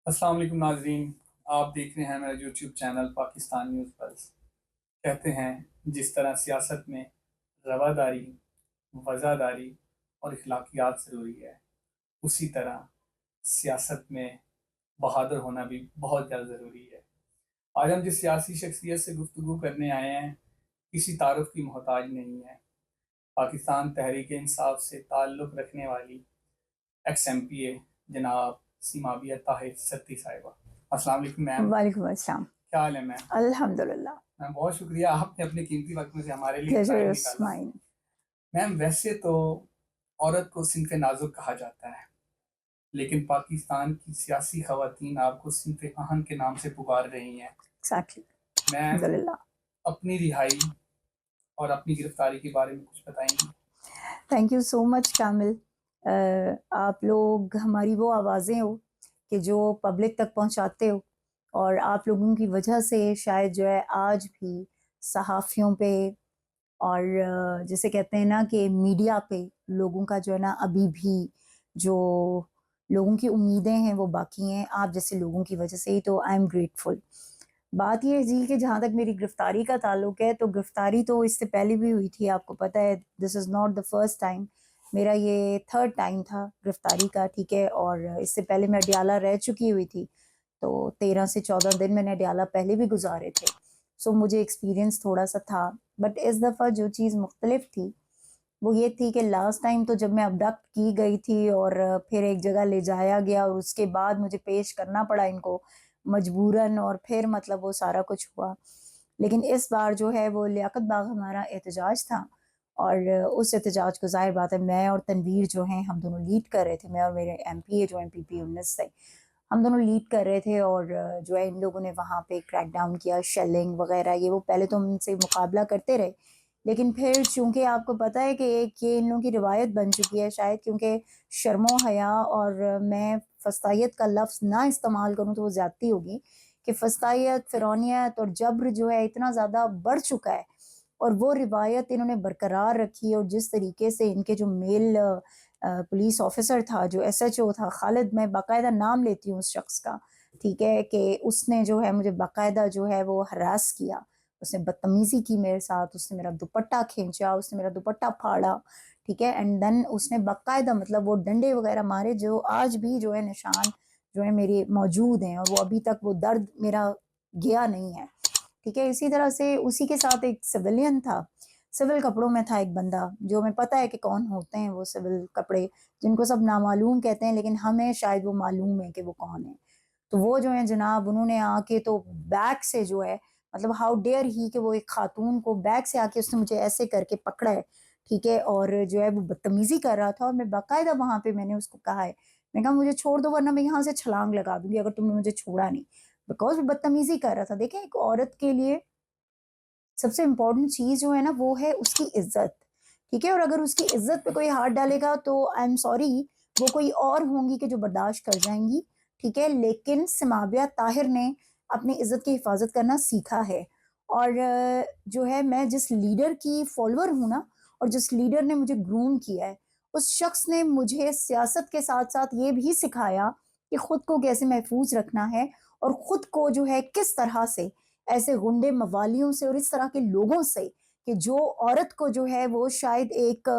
السلام علیکم ناظرین، آپ دیکھ رہے ہیں میرا YouTube channel Pakistan news plus. کہتے ہیں جس طرح سیاست میں رواداری، وزاداری اور اخلاقیات ضروری ہے، اسی طرح سیاست میں بہادر ہونا بھی بہت زیادہ ضروری ہے۔ آج ہم جس سیاسی شخصیت سے گفتگو کرنے آئے ہیں کسی تعارف کی محتاج نہیں ہے۔ پاکستان تحریک انصاف سے تعلق رکھنے والی ایکس ایم پی اے جناب سیمابیہ طاہر ستی صاحبہ، السلام علیکم میم۔ وعلیکم السلام۔ کیا حال ہے میم؟ الحمدللہ۔ میم بہت شکریہ، آپ نے اپنے قیمتی وقت میں سے ہمارے لیے Pleasure ٹائم is نکالا۔ mine۔ میم ویسے تو عورت کو صنف نازک کہا جاتا ہے، لیکن پاکستان کی سیاسی خواتین آپ کو صنف اہن کے نام سے پکار رہی ہیں۔ Exactly۔ میم الحمدللہ۔ اپنی رہائی اور اپنی گرفتاری کے بارے میں کچھ بتائیں گی؟ تھینک یو سو مچ کامل۔ آپ لوگ ہماری وہ آوازیں ہو کہ جو پبلک تک پہنچاتے ہو، اور آپ لوگوں کی وجہ سے شاید جو ہے آج بھی صحافیوں پہ اور جسے کہتے ہیں نا کہ میڈیا پہ لوگوں کا جو ہے نا ابھی بھی جو لوگوں کی امیدیں ہیں وہ باقی ہیں آپ جیسے لوگوں کی وجہ سے ہی، تو آئی ایم گریٹفل۔ بات یہ ہے جی کہ جہاں تک میری گرفتاری کا تعلق ہے تو گرفتاری تو اس سے پہلے بھی ہوئی تھی، آپ کو پتہ ہے this is not the first time, میرا یہ تھرڈ ٹائم تھا گرفتاری کا، ٹھیک ہے۔ اور اس سے پہلے میں اڈیالہ رہ چکی ہوئی تھی، تو 13 سے 14 دن میں نے اڈیالہ پہلے بھی گزارے تھے، سو مجھے ایکسپیرینس تھوڑا سا تھا۔ بٹ اس دفعہ جو چیز مختلف تھی وہ یہ تھی کہ لاسٹ ٹائم تو جب میں ابڈکٹ کی گئی تھی اور پھر ایک جگہ لے جایا گیا اور اس کے بعد مجھے پیش کرنا پڑا ان کو مجبوراً، اور پھر مطلب وہ سارا کچھ ہوا۔ لیکن اس بار جو ہے وہ لیاقت باغ ہمارا احتجاج تھا، اور اس احتجاج کو ظاہر بات ہے میں اور تنویر جو ہیں ہم دونوں لیڈ کر رہے تھے، میں اور میرے ایم پی اے جو ایم پی پی 19 سے ہم دونوں لیڈ کر رہے تھے، اور جو ہے ان لوگوں نے وہاں پہ کریک ڈاؤن کیا، شیلنگ وغیرہ یہ وہ، پہلے تو ہم ان سے مقابلہ کرتے رہے، لیکن پھر چونکہ آپ کو پتہ ہے کہ ایک یہ ان لوگوں کی روایت بن چکی ہے، شاید کیونکہ شرم و حیا اور میں فسطائیت کا لفظ نہ استعمال کروں تو وہ زیادتی ہوگی، کہ فسطائیت، فرعونیت اور جبر جو ہے اتنا زیادہ بڑھ چکا ہے، اور وہ روایت انہوں نے برقرار رکھی، اور جس طریقے سے ان کے جو میل پولیس آفیسر تھا، جو ایس ایچ او تھا خالد، میں باقاعدہ نام لیتی ہوں اس شخص کا، ٹھیک ہے، کہ اس نے جو ہے مجھے باقاعدہ جو ہے وہ ہراس کیا، اس نے بدتمیزی کی میرے ساتھ، اس نے میرا دوپٹہ کھینچا، اس نے میرا دوپٹہ پھاڑا، ٹھیک ہے، اینڈ دین اس نے باقاعدہ مطلب وہ ڈنڈے وغیرہ مارے، جو آج بھی جو ہے نشان جو ہے میرے موجود ہیں، اور وہ ابھی تک وہ درد میرا گیا نہیں ہے، ٹھیک ہے۔ اسی طرح سے اسی کے ساتھ ایک سویلین تھا، سول کپڑوں میں تھا ایک بندہ، جو میں پتہ ہے کہ کون ہوتے ہیں وہ سول کپڑے، جن کو سب نامعلوم کہتے ہیں لیکن ہمیں شاید وہ معلوم ہے کہ وہ کون ہے، تو وہ جو ہے جناب انہوں نے آ کے تو بیک سے جو ہے مطلب ہاؤ ڈیئر ہی کہ وہ ایک خاتون کو بیک سے آ کے اس نے مجھے ایسے کر کے پکڑا ہے، ٹھیک ہے، اور جو ہے وہ بدتمیزی کر رہا تھا، اور میں باقاعدہ وہاں پہ میں نے اس کو کہا ہے، میں کہا مجھے چھوڑ دو ورنہ میں یہاں سے چھلانگ لگا دوں گی اگر تم نے مجھے چھوڑا نہیں، بیکاز وہ بدتمیزی کر رہا تھا۔ دیکھیں ایک عورت کے لیے سب سے امپورٹنٹ چیز جو ہے نا وہ ہے اس کی عزت، ٹھیک ہے، اور اگر اس کی عزت پہ کوئی ہاتھ ڈالے گا تو آئی ایم سوری، وہ کوئی اور ہوں گی کہ جو برداشت کر جائیں گی، ٹھیک ہے، لیکن سمابیہ طاہر نے اپنی عزت کی حفاظت کرنا سیکھا ہے، اور جو ہے میں جس لیڈر کی فالوور ہوں نا، اور جس لیڈر نے مجھے گروم کیا ہے، اس شخص نے مجھے سیاست کے ساتھ ساتھ یہ بھی سکھایا کہ خود کو کیسے محفوظ رکھنا ہے، اور خود کو جو ہے کس طرح سے ایسے غنڈے موالیوں سے اور اس طرح کے لوگوں سے کہ جو عورت کو جو ہے وہ شاید ایک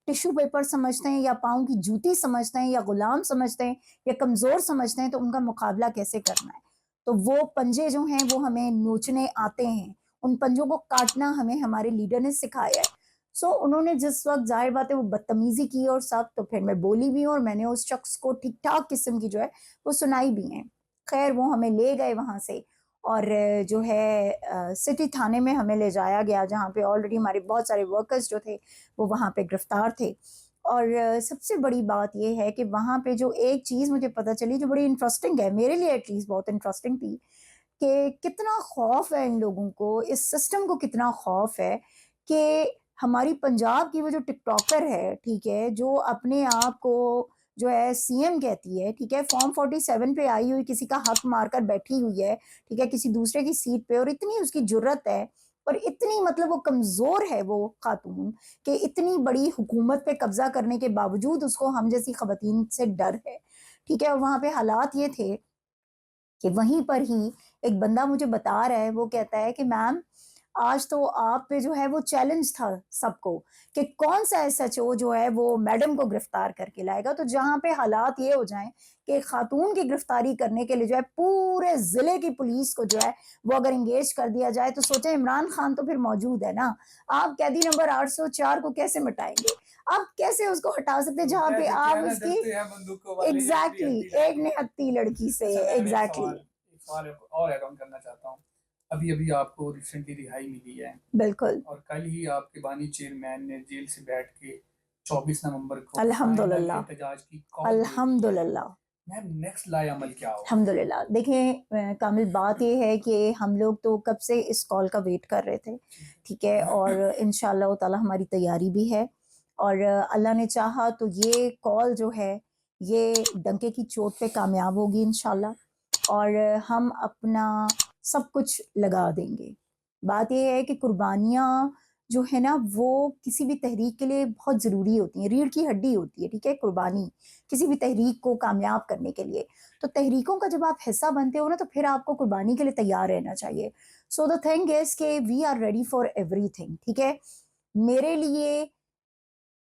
ٹشو پیپر سمجھتے ہیں، یا پاؤں کی جوتی سمجھتے ہیں، یا غلام سمجھتے ہیں، یا کمزور سمجھتے ہیں، تو ان کا مقابلہ کیسے کرنا ہے، تو وہ پنجے جو ہیں وہ ہمیں نوچنے آتے ہیں، ان پنجوں کو کاٹنا ہمیں ہمارے لیڈر نے سکھایا ہے۔ سو انہوں نے جس وقت ظاہر بات ہے وہ بدتمیزی کی اور سب، تو پھر میں بولی بھی ہوں، اور میں نے اس شخص کو ٹھیک ٹھاک قسم کی جو ہے وہ سنائی بھی ہیں۔ خیر وہ ہمیں لے گئے وہاں سے، اور جو ہے سٹی تھانے میں ہمیں لے جایا گیا، جہاں پہ آلریڈی ہمارے بہت سارے ورکرز جو تھے وہ وہاں پہ گرفتار تھے، اور سب سے بڑی بات یہ ہے کہ وہاں پہ جو ایک چیز مجھے پتہ چلی جو بڑی انٹرسٹنگ ہے، میرے لیے ایٹ لیسٹ بہت انٹرسٹنگ تھی، کہ کتنا خوف ہے ان لوگوں کو، اس سسٹم کو کتنا خوف ہے کہ ہماری پنجاب کی وہ جو ٹک ٹاکر ہے، ٹھیک ہے، جو اپنے آپ کو جو ہے سی ایم کہتی ہے، ٹھیک ہے، فارم 47 پہ آئی ہوئی کسی کا حق مار کر بیٹھی ہوئی ہے، ٹھیک ہے، کسی دوسرے کی سیٹ پہ، اور اتنی اس کی جرت ہے، اور اتنی مطلب وہ کمزور ہے وہ خاتون، کہ اتنی بڑی حکومت پہ قبضہ کرنے کے باوجود اس کو ہم جیسی خواتین سے ڈر ہے، ٹھیک ہے، اور وہاں پہ حالات یہ تھے کہ وہیں پر ہی ایک بندہ مجھے بتا رہا ہے، وہ کہتا ہے کہ میم آج تو آپ پہ جو ہے وہ چیلنج تھا سب کو کہ کون سا ایس ایچ او جو ہے وہ میڈم کو گرفتار کر کے لائے گا، تو جہاں پہ حالات یہ ہو جائیں کہ ایک خاتون کی گرفتاری کرنے کے لیے جو ہے پورے ضلع کی پولیس کو جو ہے وہ اگر انگیج کر دیا جائے تو سوچیں عمران خان تو پھر موجود ہے نا، آپ قیدی نمبر 804 کو کیسے مٹائیں گے؟ آپ کیسے اس کو ہٹا سکتے جہاں پہ آپ اس کی ایگزیکٹلی ایک نہتی لڑکی سے ایگزیکٹلی ایک سوال اور ایڈ آن کرنا چاہتا ہوں. ابھی آپ کو ریسنٹلی رہائی ملی ہے بالکل، اور کل ہی آپ کے بانی چیئرمین نے جیل سے بیٹھ کے 24 نومبر کو الحمدللہ احتجاج کی کال الحمدللہ میم نیکسٹ لائے عمل کیا ہو؟ الحمدللہ. دیکھیں کامل بات یہ ہے کہ ہم لوگ تو کب سے اس کال کا ویٹ کر رہے تھے، ٹھیک ہے، اور انشاءاللہ تعالی ہماری تیاری بھی ہے، اور اللہ نے چاہا تو یہ کال جو ہے یہ ڈنکے کی چوٹ پہ کامیاب ہوگی انشاءاللہ، اور ہم اپنا سب کچھ لگا دیں گے. بات یہ ہے کہ قربانیاں جو ہے نا وہ کسی بھی تحریک کے لیے بہت ضروری ہوتی ہیں، ریڑھ کی ہڈی ہوتی ہے، ٹھیک ہے، قربانی کسی بھی تحریک کو کامیاب کرنے کے لیے. تو تحریکوں کا جب آپ حصہ بنتے ہو نا تو پھر آپ کو قربانی کے لیے تیار رہنا چاہیے. سو دا تھنگ از کہ we are ready for everything, ٹھیک ہے. میرے لیے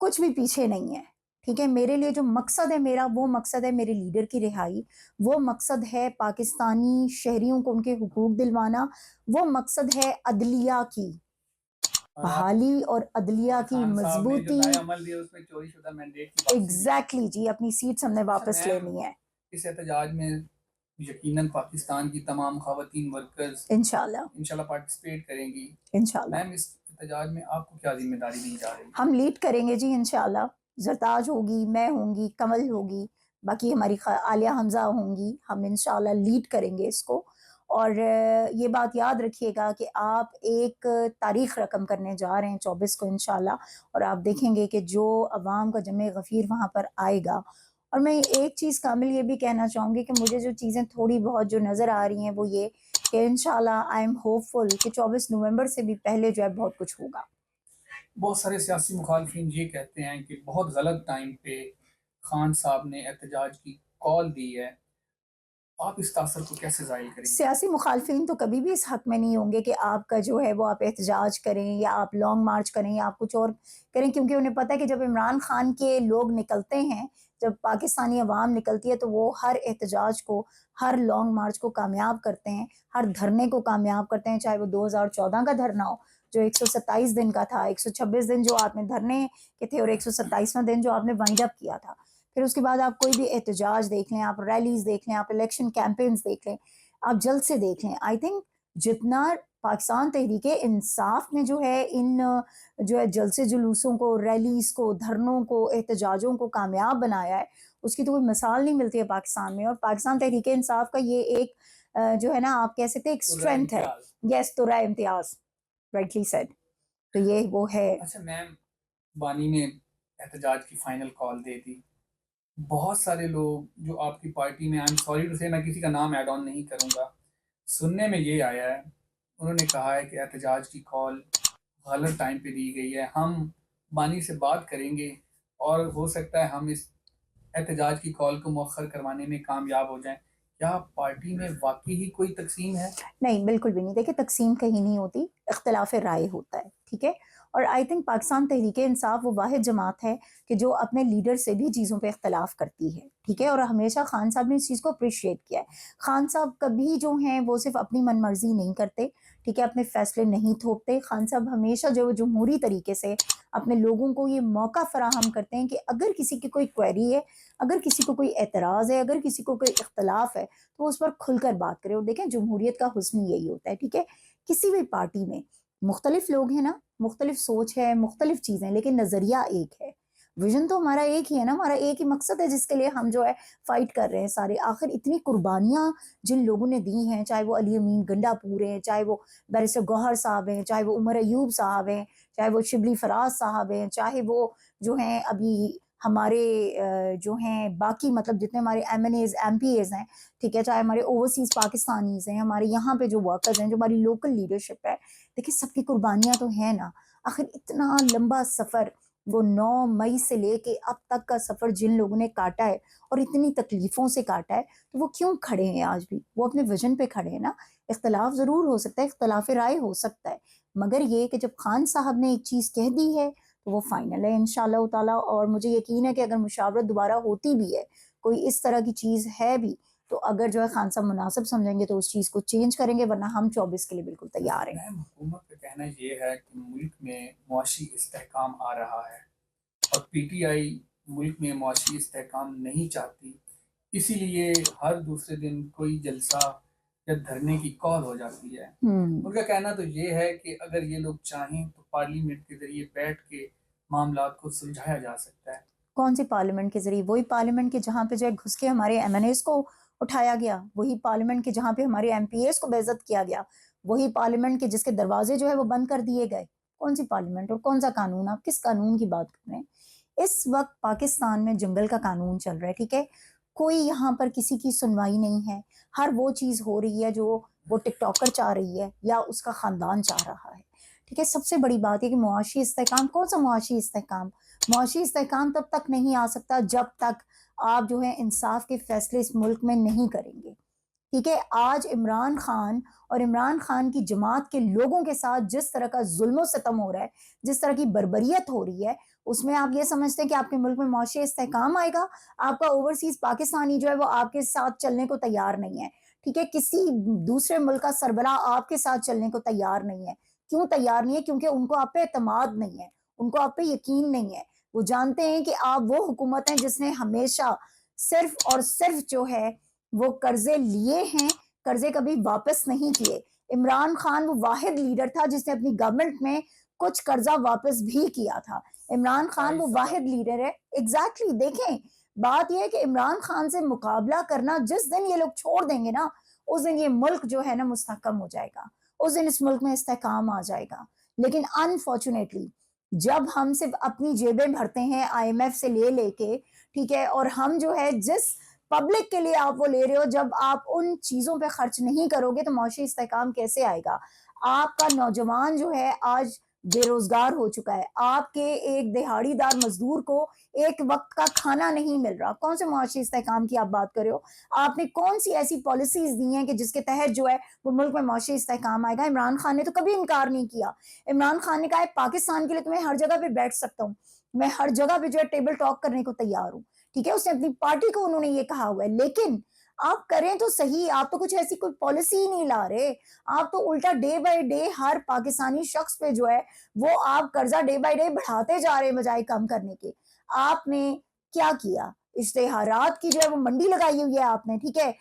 کچھ بھی پیچھے نہیں ہے، ٹھیک ہے. میرے لیے جو مقصد ہے میرا، وہ مقصد ہے میرے لیڈر کی رہائی، وہ مقصد ہے پاکستانی شہریوں کو ان کے حقوق دلوانا، وہ مقصد ہے عدلیہ کی بحالی اور عدلیہ کی مضبوطی. ایگزیکٹلی جی، اپنی سیٹس ہم نے واپس لینی ہے. اس احتجاج میں یقیناً پاکستان کی تمام خواتین ورکرز انشاءاللہ پارٹیسپیٹ کریں گی. انشاءاللہ میم اس احتجاج میں آپ کو کیا ذمہ داری دی جا رہی ہے؟ ہم لیڈ کریں گے جی انشاءاللہ. زرتاج ہوگی، میں ہوں گی، کمل ہوگی، باقی ہماری عالیہ حمزہ ہوں گی. ہم انشاءاللہ لیڈ کریں گے اس کو. اور یہ بات یاد رکھیے گا کہ آپ ایک تاریخ رقم کرنے جا رہے ہیں 24 کو انشاءاللہ، اور آپ دیکھیں گے کہ جو عوام کا جمع غفیر وہاں پر آئے گا. اور میں ایک چیز کامل یہ بھی کہنا چاہوں گی کہ مجھے جو چیزیں تھوڑی بہت جو نظر آ رہی ہیں وہ یہ کہ انشاءاللہ آئی ایم ہوپ فل کہ 24 نومبر سے بھی پہلے جو ہے بہت کچھ ہوگا. بہت سارے سیاسی مخالفین یہ کہتے ہیں کہ بہت غلط ٹائم پہ خان صاحب نے احتجاج کی کال دی ہے. آپ اس تاثر کو کیسے ظاہر کریں گے؟ سیاسی مخالفین تو کبھی بھی اس حق میں نہیں ہوں گے کہ آپ کا جو ہے وہ آپ احتجاج کریں یا آپ لانگ مارچ کریں یا آپ کچھ اور کریں، کیونکہ انہیں پتہ ہے کہ جب عمران خان کے لوگ نکلتے ہیں، جب پاکستانی عوام نکلتی ہے تو وہ ہر احتجاج کو، ہر لانگ مارچ کو کامیاب کرتے ہیں، ہر دھرنے کو کامیاب کرتے ہیں، چاہے وہ 2014 کا دھرنا ہو جو 127 دن کا تھا، 126 دن جو آپ نے دھرنے کے تھے، اور 127واں دن جو آپ نے وائنڈ اپ کیا تھا. پھر اس کے بعد آپ کوئی بھی احتجاج دیکھ لیں، آپ ریلیز دیکھ لیں، آپ الیکشن کیمپینز دیکھ لیں، آپ جلد سے دیکھ لیں. آئی تھنک جتنا پاکستان تحریک انصاف نے جو ہے ان جو ہے جلسے جلوسوں کو، ریلیز کو، دھرنوں کو، احتجاجوں کو کامیاب بنایا ہے، اس کی تو کوئی مثال نہیں ملتی ہے پاکستان میں. اور پاکستان تحریک انصاف کا یہ ایک جو ہے نا آپ کہہ سکتے ہیں ایک اسٹرینتھ ہے. یس، تو رائے امتیاز، رائٹلی سیڈ. تو یہ وہ ہے. اچھا میم، بانی نے احتجاج کی فائنل کال دے دی. بہت سارے لوگ جو آپ کی پارٹی میں، آئی ایم سوری ٹو سے، میں کسی کا نام ایڈ آن نہیں کروں گا، سننے میں یہ آیا ہے، انہوں نے کہا ہے کہ احتجاج کی کال غلط ٹائم پہ دی گئی ہے. ہم بانی سے بات کریں گے اور ہو سکتا ہے ہم اس احتجاج کی کال کو مؤخر کروانے میں کامیاب ہو جائیں. کیا پارٹی میں واقعی ہی کوئی تقسیم ہے؟ نہیں، بالکل بھی نہیں. دیکھیں تقسیم کہیں نہیں ہوتی، اختلاف رائے ہوتا ہے، ٹھیک ہے. اور آئی تھنک پاکستان تحریک انصاف وہ واحد جماعت ہے کہ جو اپنے لیڈر سے بھی چیزوں پہ اختلاف کرتی ہے، ٹھیک ہے. اور ہمیشہ خان صاحب نے اس چیز کو اپریشیٹ کیا ہے. خان صاحب کبھی جو ہیں وہ صرف اپنی من مرضی نہیں کرتے، ٹھیک ہے، اپنے فیصلے نہیں تھوپتے. خان صاحب ہمیشہ جو جمہوری طریقے سے اپنے لوگوں کو یہ موقع فراہم کرتے ہیں کہ اگر کسی کی کوئی کوئری ہے، اگر کسی کو کوئی اعتراض ہے، اگر کسی کو کوئی اختلاف ہے تو اس پر کھل کر بات کرے. اور دیکھیں جمہوریت کا حسن یہی ہوتا ہے، ٹھیک ہے. کسی بھی پارٹی میں مختلف لوگ ہیں نا، مختلف سوچ ہے، مختلف چیزیں، لیکن نظریہ ایک ہے. ویژن تو ہمارا ایک ہی ہے نا، ہمارا ایک ہی مقصد ہے جس کے لیے ہم جو ہے فائٹ کر رہے ہیں سارے. آخر اتنی قربانیاں جن لوگوں نے دی ہیں، چاہے وہ علی امین گنڈا پور ہیں، چاہے وہ بیرسٹر گوہر صاحب ہیں، چاہے وہ عمر ایوب صاحب ہیں، چاہے وہ شبلی فراز صاحب ہیں، چاہے وہ جو ہیں ابھی ہمارے جو ہیں باقی مطلب جتنے ہمارے MNAs, MPAs ہیں، ٹھیک ہے، چاہے ہمارے اوورسیز پاکستانیز ہیں، ہمارے یہاں پہ جو ورکرز ہیں، جو ہماری لوکل لیڈرشپ ہے. دیکھیں سب کی قربانیاں تو ہیں نا. آخر اتنا لمبا سفر وہ 9 مئی سے لے کے اب تک کا سفر جن لوگوں نے کاٹا ہے اور اتنی تکلیفوں سے کاٹا ہے تو وہ کیوں کھڑے ہیں آج بھی؟ وہ اپنے ویژن پہ کھڑے ہیں نا. اختلاف ضرور ہو سکتا ہے، اختلاف رائے ہو سکتا ہے، مگر یہ کہ جب خان صاحب نے ایک چیز کہہ دی ہے تو وہ فائنل ہے انشاءاللہ تعالیٰ. اور مجھے یقین ہے کہ اگر مشاورت دوبارہ ہوتی بھی ہے، کوئی اس طرح کی چیز ہے بھی، تو اگر جو ہے خان صاحب مناسب سمجھیں گے تو اس چیز کو چینج کریں گے، ورنہ ہم 24 کے لیے بالکل تیار ہیں. میم حکومت کا کہنا یہ ہے کہ ملک میں معاشی استحکام آ رہا ہے اور پی ٹی آئی ملک میں معاشی استحکام نہیں چاہتی، اسی لیے ہر دوسرے دن کوئی جلسہ یا دھرنے کی کال ہو جاتی ہے. ان کا کہنا تو یہ ہے کہ اگر یہ لوگ چاہیں تو پارلیمنٹ کے ذریعے بیٹھ کے معاملات کو سلجھایا جا سکتا ہے. کون سی پارلیمنٹ کے ذریعے؟ وہی پارلیمنٹ کے جہاں پہ جو ہے گھس کے ہمارے ایم این ایز کو اٹھایا گیا، وہی پارلیمنٹ کے جہاں پہ ہمارے ایم پی ایز کو بے عزت کیا گیا، وہی پارلیمنٹ کے جس کے دروازے جو ہے وہ بند کر دیے گئے. کون سی پارلیمنٹ اور کون سا قانون؟ آپ کس قانون کی بات کر رہے ہیں؟ اس وقت پاکستان میں جنگل کا قانون چل رہا ہے، ٹھیک ہے، کوئی یہاں پر کسی کی سنوائی نہیں ہے. ہر وہ چیز ہو رہی ہے جو وہ ٹک ٹاکر چاہ رہی ہے یا اس کا خاندان چاہ رہا ہے، ٹھیک ہے. سب سے بڑی بات ہے کہ معاشی استحکام، کون سا معاشی استحکام؟ معاشی استحکام تب تک نہیں آ سکتا جب تک آپ جو ہے انصاف کے فیصلے اس ملک میں نہیں کریں گے، ٹھیک ہے. آج عمران خان اور عمران خان کی جماعت کے لوگوں کے ساتھ جس طرح کا ظلم و ستم ہو رہا ہے، جس طرح کی بربریت ہو رہی ہے، اس میں آپ یہ سمجھتے ہیں کہ آپ کے ملک میں معاشی استحکام آئے گا؟ آپ کا اوورسیز پاکستانی جو ہے وہ آپ کے ساتھ چلنے کو تیار نہیں ہے، ٹھیک ہے. کسی دوسرے ملک کا سربراہ آپ کے ساتھ چلنے کو تیار نہیں ہے. کیوں تیار نہیں ہے؟ کیونکہ ان کو آپ پہ اعتماد نہیں ہے، ان کو آپ پہ یقین نہیں ہے. وہ جانتے ہیں کہ آپ وہ حکومت ہیں جس نے ہمیشہ صرف اور صرف جو ہے وہ قرضے لیے ہیں، قرضے کبھی واپس نہیں کیے. عمران خان وہ واحد لیڈر تھا جس نے اپنی گورنمنٹ میں کچھ قرضہ واپس بھی کیا تھا. عمران خان وہ واحد لیڈر ہے. ایگزیکٹلی دیکھیں، بات یہ ہے کہ عمران خان سے مقابلہ کرنا جس دن یہ لوگ چھوڑ دیں گے نا، اس دن یہ ملک جو ہے نا مستحکم ہو جائے گا، اس دن اس ملک میں استحکام آ جائے گا. لیکن انفارچونیٹلی جب ہم صرف اپنی جیبیں بھرتے ہیں آئی ایم ایف سے لے کے، ٹھیک ہے، اور ہم جو ہے جس پبلک کے لیے آپ وہ لے رہے ہو، جب آپ ان چیزوں پہ خرچ نہیں کرو گے تو معاشی استحکام کیسے آئے گا؟ آپ کا نوجوان جو ہے آج بے روزگار ہو چکا ہے، آپ کے ایک دہاڑی دار مزدور کو ایک وقت کا کھانا نہیں مل رہا. کون سے معاشی استحکام کی آپ بات کر رہے ہو؟ آپ نے کون سی ایسی پالیسیز دی ہیں کہ جس کے تحت جو ہے وہ ملک میں معاشی استحکام آئے گا؟ عمران خان نے تو کبھی انکار نہیں کیا. عمران خان نے کہا ہے پاکستان کے لیے تو میں ہر جگہ پہ بیٹھ سکتا ہوں، میں ہر جگہ پہ جو ہے ٹیبل ٹاک کرنے کو تیار ہوں، ٹھیک ہے. اس نے اپنی پارٹی کو انہوں نے یہ کہا ہوا ہے. لیکن آپ کریں تو صحیح، آپ تو کچھ ایسی کوئی پالیسی ہی نہیں لا رہے. آپ تو الٹا ڈے بائی ڈے ہر پاکستانی شخص پہ جو ہے وہ آپ قرضہ ڈے بائی ڈے بڑھاتے جا رہے بجائے کم کرنے کے. آپ نے کیا کیا؟ اشتہارات کی جو ہے وہ منڈی لگائی ہوئی ہے آپ نے، ٹھیک ہے.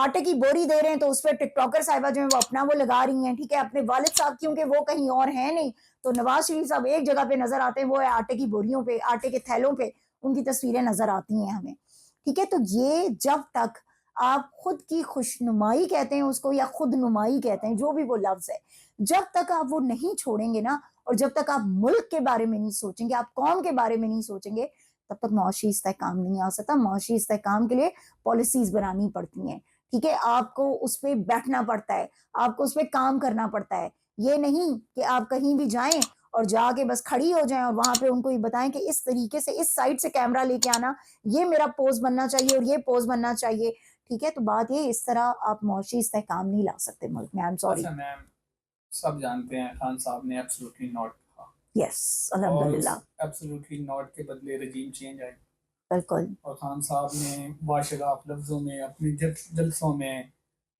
آٹے کی بوری دے رہے ہیں تو اس پہ ٹک ٹاکر صاحبہ جو ہیں وہ اپنا وہ لگا رہی ہیں، ٹھیک ہے. اپنے والد صاحب کیونکہ وہ کہیں اور ہیں نہیں تو نواز شریف صاحب ایک جگہ پہ نظر آتے ہیں، وہ ہے آٹے کی بوریوں پہ، آٹے کے تھیلوں پہ ان کی تصویریں نظر آتی ہیں ہمیں، ٹھیک ہے. تو یہ جب تک آپ خود کی خوشنمائی کہتے ہیں اس کو یا خود نمائی کہتے ہیں، جو بھی وہ لفظ ہے، جب تک آپ وہ نہیں چھوڑیں گے نا، اور جب تک آپ ملک کے بارے میں نہیں سوچیں گے، آپ قوم کے بارے میں نہیں سوچیں گے، تب تک معاشی استحکام نہیں آ سکتا. معاشی استحکام کے لیے پالیسیز بنانی پڑتی ہیں، ٹھیک ہے. آپ کو اس پہ بیٹھنا پڑتا ہے، آپ کو اس پہ کام کرنا پڑتا ہے. یہ نہیں کہ آپ کہیں بھی جائیں اور جا کے بس کھڑی ہو جائیں اور وہاں پہ ان کو یہ بتائیں کہ اس طریقے سے اس سائڈ سے کیمرہ لے کے آنا، یہ میرا پوز بننا چاہیے اور یہ پوز بننا چاہیے، ٹھیک ہے. تو بات یہ اس طرح آپ معاشی استحکام نہیں لا سکتے ملک میں. I am sorry. اچھا میم، سب جانتے ہیں خان صاحب نے ایبسلوٹلی ناٹ کہا یس، اور الحمدللہ. ایبسلوٹلی ناٹ کے بدلے رجیم چینج آئی، بالکل. اور خان صاحب نے واشگاف لفظوں میں اپنی جلسوں میں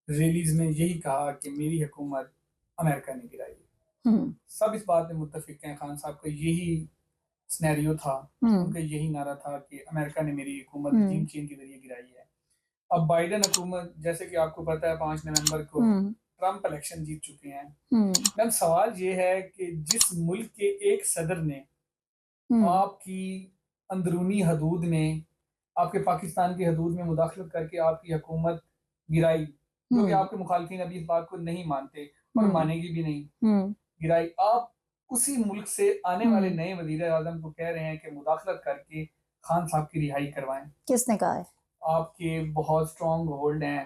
ریلیز میں یہی کہا کہ میری حکومت امریکہ نے گرائی. سب اس بات میں متفق ہیں، خان صاحب کا یہی سنیریو تھا، ان کا یہی نعرہ تھا کہ امریکہ نے میری حکومت رجیم چینج کے ذریعے گرائی ہے. اب بائیڈن حکومت جیسے کہ آپ کو پتا ہے 5 نومبر کو ٹرمپ الیکشن جیت چکے ہیں. میم سوال یہ ہے کہ جس ملک کے ایک صدر نے آپ کی اندرونی حدود میں، آپ کے پاکستان کی حدود میں مداخلت کر کے آپ کی حکومت گرائی، جو کہ آپ کے مخالفین ابھی اس بات کو نہیں مانتے اور مانے گی بھی نہیں، گرائی، آپ اسی ملک سے آنے والے نئے وزیر اعظم کو کہہ رہے ہیں کہ مداخلت کر کے خان صاحب کی رہائی کروائیں. کس نے کہا ہے؟ آپ کے بہت اسٹرانگ ہولڈ ہیں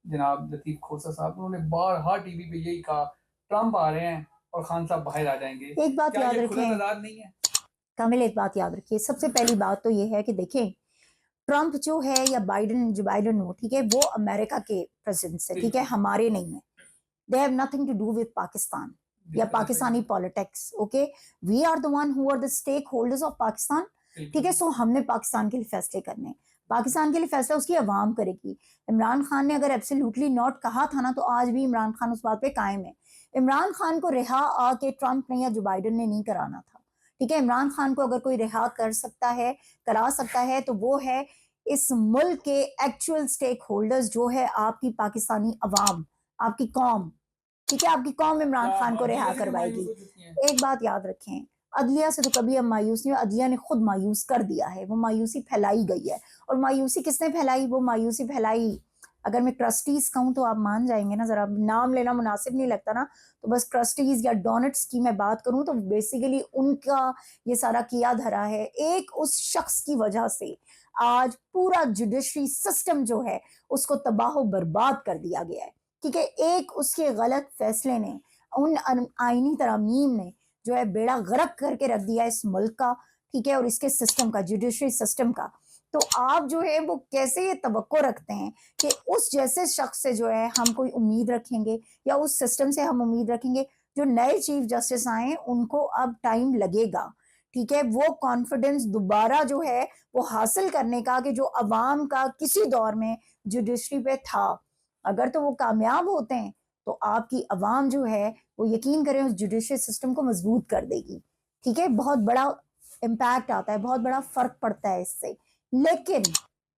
جناب لطیف کھوسہ صاحب، انہوں نے بارہا ٹی وی پہ یہی کہا ٹرمپ آ رہے ہیں اور خان صاحب باہر آ جائیں گے. ایک بات کیا یاد یہ کھلا رکھیں، تضاد نہیں ہے؟ کامل ایک بات یاد رکھیے، سب سے پہلی بات تو یہ ہے کہ دیکھیں ٹرمپ جو ہے یا بائیڈن ہو، ٹھیک ہے، وہ امریکہ کے پریزیڈنٹ سے، ٹھیک ہے، ہمارے نہیں ہیں. They have nothing to do with Pakistan یا Pakistani politics. Okay, we are the one who are the stakeholders of Pakistan. ٹھیک ہے، سو ہم نے پاکستان کے لیے فیصلے کرنے ہیں. پاکستان کے لیے فیصلہ اس کی عوام کرے گی. عمران خان نے اگر ایبسلیوٹلی ناٹ کہا تھا نا، تو آج بھی عمران خان اس بات پہ قائم ہے. عمران خان کو رہا آ کے ٹرمپ نے یا جو بائیڈن نے نہیں کرانا تھا. ٹھیک ہے، عمران خان کو اگر کوئی رہا کر سکتا ہے، کرا سکتا ہے، تو وہ ہے اس ملک کے ایکچوئل اسٹیک ہولڈرز جو ہے آپ کی پاکستانی عوام، آپ کی قوم. ٹھیک ہے، آپ کی قوم عمران خان کو رہا کروائے گی. ایک بات یاد رکھیں، عدلیہ سے تو کبھی ہم مایوس نہیں ہوئے، عدلیہ نے خود مایوس کر دیا ہے. وہ مایوسی پھیلائی گئی ہے، اور مایوسی کس نے پھیلائی؟ وہ مایوسی پھیلائی، اگر میں ٹرسٹیز کہوں تو آپ مان جائیں گے نا، ذرا نام لینا مناسب نہیں لگتا نا، تو بس ٹرسٹیز یا ڈونٹس کی میں بات کروں تو بیسیکلی ان کا یہ سارا کیا دھرا ہے. ایک اس شخص کی وجہ سے آج پورا جوڈیشری سسٹم جو ہے اس کو تباہ و برباد کر دیا گیا ہے. ٹھیک ہے، ایک اس کے غلط فیصلے نے، ان آئینی ترامیم نے جو ہے بیڑا غرق کر کے رکھ دیا اس ملک کا. ٹھیک ہے، اور اس کے سسٹم کا، جوڈیشری سسٹم کا. تو آپ جو ہے وہ کیسے یہ توقع رکھتے ہیں کہ اس جیسے شخص سے جو ہے ہم کوئی امید رکھیں گے، یا اس سسٹم سے ہم امید رکھیں گے؟ جو نئے چیف جسٹس آئے ان کو اب ٹائم لگے گا. ٹھیک ہے، وہ کانفیڈنس دوبارہ جو ہے وہ حاصل کرنے کا کہ جو عوام کا کسی دور میں جوڈیشری پہ تھا. اگر تو وہ کامیاب ہوتے ہیں تو آپ کی عوام جو ہے وہ یقین کریں اس جوڈیشری سسٹم کو مضبوط کر دے گی. ٹھیک ہے، بہت بڑا امپیکٹ آتا ہے، بہت بڑا فرق پڑتا ہے اس سے. لیکن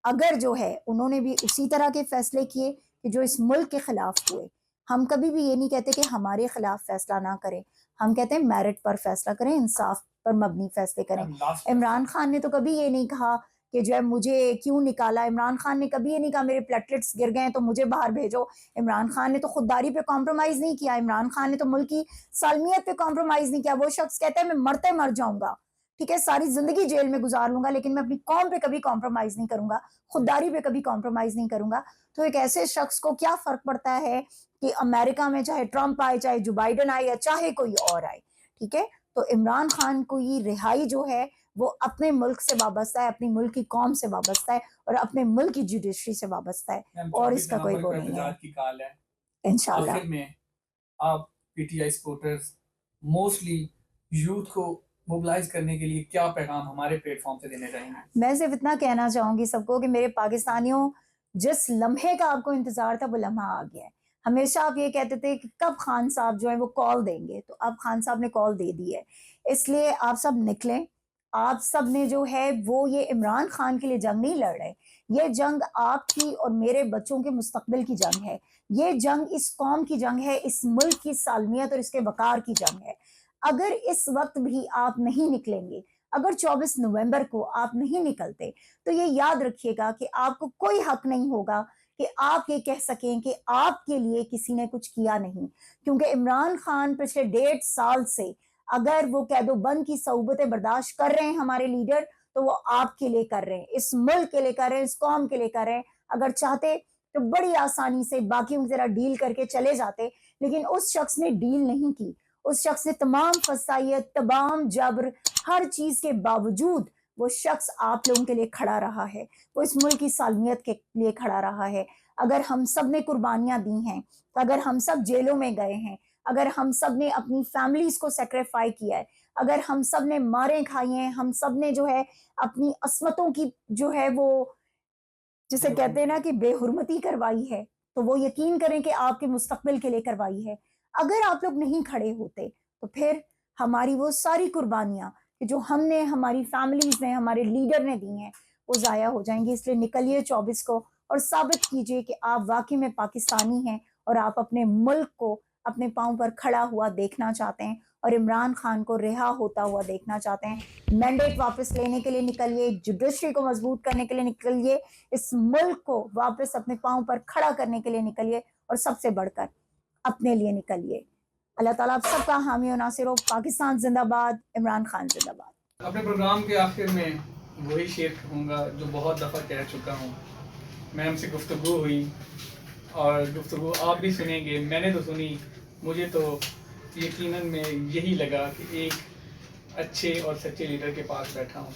اگر جو ہے انہوں نے بھی اسی طرح کے فیصلے کیے کہ جو اس ملک کے خلاف ہوئے، ہم کبھی بھی یہ نہیں کہتے کہ ہمارے خلاف فیصلہ نہ کریں، ہم کہتے ہیں میرٹ پر فیصلہ کریں، انصاف پر مبنی فیصلے کریں. عمران خان نے تو کبھی یہ نہیں کہا کہ جو ہے مجھے کیوں نکالا. عمران خان نے کبھی یہ نہیں کہا میرے پلیٹلیٹس گر گئے ہیں تو مجھے باہر بھیجو. عمران خان نے تو خودداری پہ کمپرومائز نہیں کیا. عمران خان نے تو ملک کی سالمیت پہ کمپرومائز نہیں کیا. وہ شخص کہتا ہے میں مرتے مر جاؤں گا، ٹھیک ہے، ساری زندگی جیل میں گزار لوں گا، لیکن میں اپنی قوم پہ کبھی کمپرومائز نہیں کروں گا، خودداری پہ کبھی کمپرومائز نہیں کروں گا. تو ایک ایسے شخص کو کیا فرق پڑتا ہے کہ امریکہ میں چاہے ٹرمپ آئے، چاہے جو بائیڈن آئے، یا چاہے کوئی اور آئے. ٹھیک ہے، تو عمران خان کو یہ رہائی جو ہے وہ اپنے ملک سے وابستہ ہے، اپنی ملک کی قوم سے وابستہ ہے، اور اپنے ملک کی جوڈیشری سے وابستہ ہے، اور اس کا کوئی وہ نہیں ہے. انشاءاللہ آخر میں آپ P T I supporters mostly youth کو موبلائز کرنے کے لیے کیا پیغام ہمارے پلیٹ فارم سے دینے چاہیں گے؟ میں صرف اتنا کہنا چاہوں گی سب کو کہ میرے پاکستانیوں، جس لمحے کا آپ کو انتظار تھا وہ لمحہ آ گیا ہے. ہمیشہ آپ یہ کہتے تھے کہ کب خان صاحب جو ہے وہ کال دیں گے، تو اب خان صاحب نے کال دے دی ہے. اس لیے آپ سب نکلیں. آپ سب نے جو ہے وہ یہ عمران خان کے لیے جنگ نہیں لڑ رہے، یہ جنگ آپ کی اور میرے بچوں کے مستقبل کی جنگ ہے. یہ جنگ اس قوم کی جنگ ہے، اس ملک کی سالمیت اور اس کے وقار کی جنگ ہے. اگر اس وقت بھی آپ نہیں نکلیں گے، اگر 24 نومبر کو آپ نہیں نکلتے، تو یہ یاد رکھیے گا کہ آپ کو کوئی حق نہیں ہوگا کہ آپ یہ کہہ سکیں کہ آپ کے لیے کسی نے کچھ کیا نہیں. کیونکہ عمران خان پچھلے 1.5 سال سے اگر وہ قید و بند کی صعوبتیں برداشت کر رہے ہیں ہمارے لیڈر، تو وہ آپ کے لیے کر رہے ہیں، اس ملک کے لیے کر رہے ہیں، اس قوم کے لیے کر رہے ہیں. اگر چاہتے تو بڑی آسانی سے باقیوں کی طرح ڈیل کر کے چلے جاتے، لیکن اس شخص نے ڈیل نہیں کی. اس شخص نے تمام فسائیت، تمام جبر، ہر چیز کے باوجود وہ شخص آپ لوگوں کے لیے کھڑا رہا ہے، وہ اس ملک کی سالمیت کے لیے کھڑا رہا ہے. اگر ہم سب نے قربانیاں دی ہیں، اگر ہم سب جیلوں میں گئے ہیں، اگر ہم سب نے اپنی فیملیز کو سیکریفائی کیا ہے، اگر ہم سب نے ماریں کھائی ہیں، ہم سب نے جو ہے اپنی عصمتوں کی جو ہے وہ جسے کہتے ہیں نا کہ بے حرمتی کروائی ہے، تو وہ یقین کریں کہ آپ کے مستقبل کے لیے کروائی ہے. اگر آپ لوگ نہیں کھڑے ہوتے تو پھر ہماری وہ ساری قربانیاں کہ جو ہم نے، ہماری فیملیز نے، ہمارے لیڈر نے دی ہیں، وہ ضائع ہو جائیں گی. اس لیے نکلیے 24 کو اور ثابت کیجئے کہ آپ واقعی میں پاکستانی ہیں اور آپ اپنے ملک کو اپنے پاؤں پر کھڑا ہوا دیکھنا چاہتے ہیں، اور عمران خان کو رہا ہوتا ہوا دیکھنا چاہتے ہیں. مینڈیٹ واپس لینے کے لیے نکلیے، جوڈیشری کو مضبوط کرنے کے لیے نکلیے، اس ملک کو واپس اپنے پاؤں پر کھڑا کرنے کے لیے نکلیے، اور سب سے بڑھ کر اپنے لیے نکلیے. اللہ تعالیٰ آپ سب کا حامی و ناصر ہو. پاکستان زندہ باد، عمران خان زندہ باد. اپنے پروگرام کے آخر میں وہی شعر کہوں گا جو بہت دفعہ کہہ چکا ہوں. میں ہم سے گفتگو ہوئی اور گفتگو آپ بھی سنیں گے، میں نے تو سنی، مجھے تو یقیناً میں یہی لگا کہ ایک اچھے اور سچے لیڈر کے پاس بیٹھا ہوں.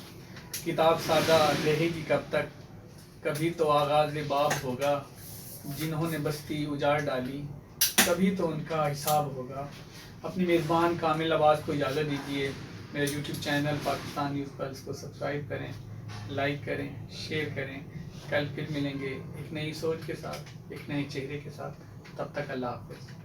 کتاب سادہ رہے گی کب تک, کبھی تو آغاز باب ہوگا. جنہوں نے بستی اجاڑ ڈالی, کبھی تو ان کا حساب ہوگا. اپنی میزبان کامل عباس کو اجازت دیجیے. میرے YouTube channel Pakistan news plus کو سبسکرائب کریں, لائک کریں, شیئر کریں. کل پھر ملیں گے ایک نئی سوچ کے ساتھ, ایک نئے چہرے کے ساتھ. تب تک اللہ حافظ.